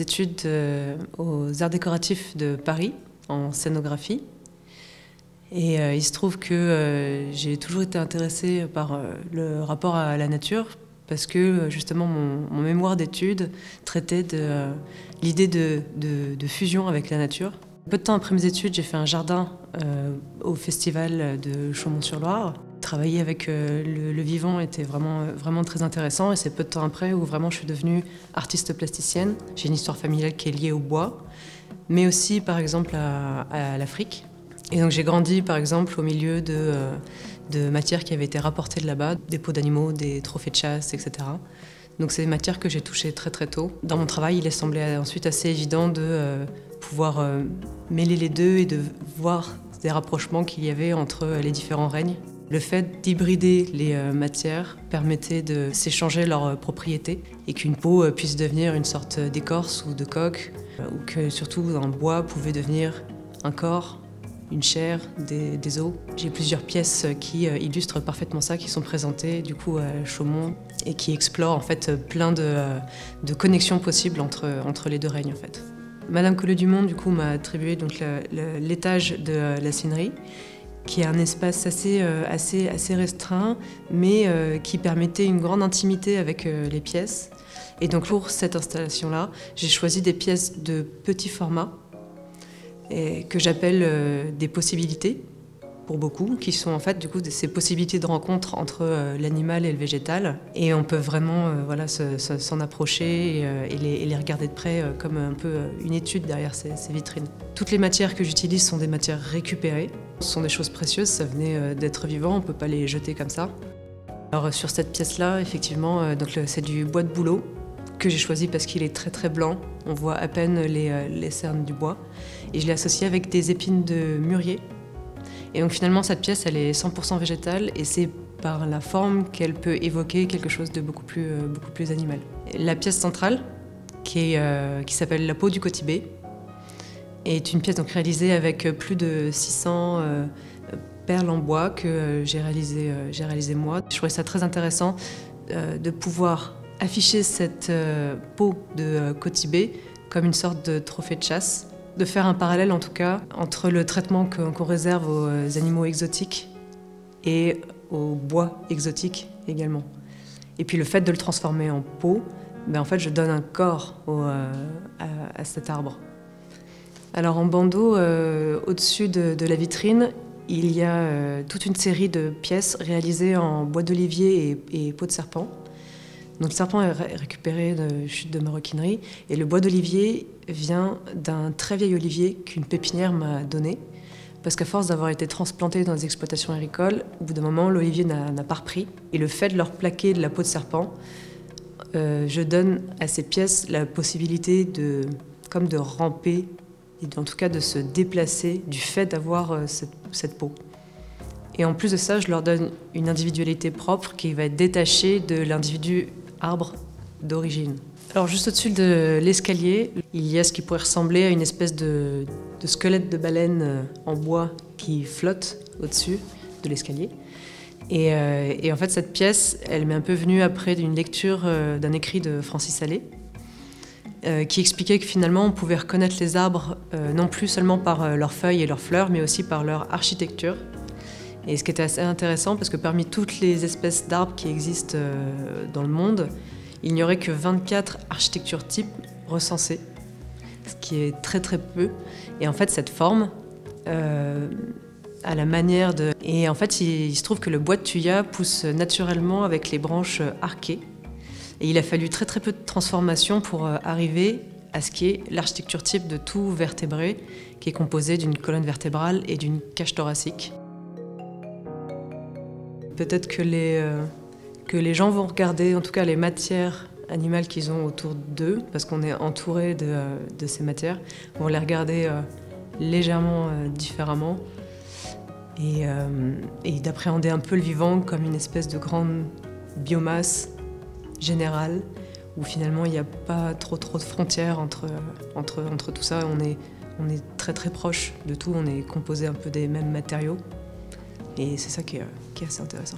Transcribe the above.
études aux Arts décoratifs de Paris, en scénographie. Et il se trouve que j'ai toujours été intéressée par le rapport à la nature, parce que justement mon mémoire d'études traitait de l'idée de fusion avec la nature. Peu de temps après mes études, j'ai fait un jardin au festival de Chaumont-sur-Loire. Travailler avec le vivant était vraiment très intéressant, et c'est peu de temps après où vraiment je suis devenue artiste plasticienne. J'ai une histoire familiale qui est liée au bois, mais aussi par exemple à l'Afrique. Et donc j'ai grandi par exemple au milieu de matières qui avaient été rapportées de là-bas, des peaux d'animaux, des trophées de chasse, etc. Donc c'est des matières que j'ai touchées très tôt. Dans mon travail, il est semblé ensuite assez évident de pouvoir mêler les deux et de voir des rapprochements qu'il y avait entre les différents règnes. Le fait d'hybrider les matières permettait de s'échanger leurs propriétés et qu'une peau puisse devenir une sorte d'écorce ou de coque, ou que surtout un bois pouvait devenir un corps, une chair, des os. J'ai plusieurs pièces qui illustrent parfaitement ça, qui sont présentées du coup à Chaumont et qui explorent en fait plein de connexions possibles entre les deux règnes en fait. Madame Collot-Dumont du coup m'a attribué donc l'étage de la cinerie, qui est un espace assez restreint, mais qui permettait une grande intimité avec les pièces. Et donc pour cette installation-là, j'ai choisi des pièces de petit format, et que j'appelle des possibilités, pour beaucoup, qui sont en fait du coup ces possibilités de rencontre entre l'animal et le végétal. Et on peut vraiment s'en approcher et les regarder de près comme un peu une étude derrière ces vitrines. Toutes les matières que j'utilise sont des matières récupérées. Ce sont des choses précieuses, ça venait d'être vivant, on ne peut pas les jeter comme ça. Alors sur cette pièce-là, effectivement, c'est du bois de bouleau que j'ai choisi parce qu'il est très blanc. On voit à peine les cernes du bois. Et je l'ai associé avec des épines de mûrier. Et donc finalement, cette pièce, elle est 100% végétale, et c'est par la forme qu'elle peut évoquer quelque chose de beaucoup plus animal. La pièce centrale, qui s'appelle la peau du cotibé, est une pièce donc réalisée avec plus de 600 perles en bois que j'ai réalisé moi. Je trouvais ça très intéressant de pouvoir afficher cette peau de cotibé comme une sorte de trophée de chasse, de faire un parallèle en tout cas entre le traitement qu'on réserve aux animaux exotiques et aux bois exotiques également. Et puis le fait de le transformer en peau, en fait je donne un corps à cet arbre. Alors en bandeau, au-dessus de la vitrine, il y a toute une série de pièces réalisées en bois d'olivier et peau de serpent. Donc le serpent est récupéré de chute de maroquinerie, et le bois d'olivier vient d'un très vieil olivier qu'une pépinière m'a donné, parce qu'à force d'avoir été transplanté dans des exploitations agricoles, au bout d'un moment l'olivier n'a pas repris, et le fait de leur plaquer de la peau de serpent, je donne à ces pièces la possibilité de ramper, et en tout cas de se déplacer du fait d'avoir cette peau. Et en plus de ça, je leur donne une individualité propre qui va être détachée de l'individu arbre d'origine. Alors juste au-dessus de l'escalier, il y a ce qui pourrait ressembler à une espèce de squelette de baleine en bois qui flotte au-dessus de l'escalier. Et en fait, cette pièce, elle m'est un peu venue après d'une lecture d'un écrit de Francis Allais, qui expliquait que finalement, on pouvait reconnaître les arbres non plus seulement par leurs feuilles et leurs fleurs, mais aussi par leur architecture. Et ce qui était assez intéressant, parce que parmi toutes les espèces d'arbres qui existent dans le monde, il n'y aurait que 24 architectures types recensées, ce qui est très peu. Et en fait, cette forme, à la manière de... Et en fait, il se trouve que le bois de thuya pousse naturellement avec les branches arquées. Et il a fallu très peu de transformation pour arriver à ce qui est l'architecture type de tout vertébré, qui est composée d'une colonne vertébrale et d'une cage thoracique. Peut-être que les gens vont regarder, en tout cas les matières animales qu'ils ont autour d'eux, parce qu'on est entouré de ces matières, vont les regarder légèrement différemment, et d'appréhender un peu le vivant comme une espèce de grande biomasse générale, où finalement il n'y a pas trop de frontières entre tout ça. On est très proche de tout, on est composé un peu des mêmes matériaux. Et c'est ça qui est assez intéressant.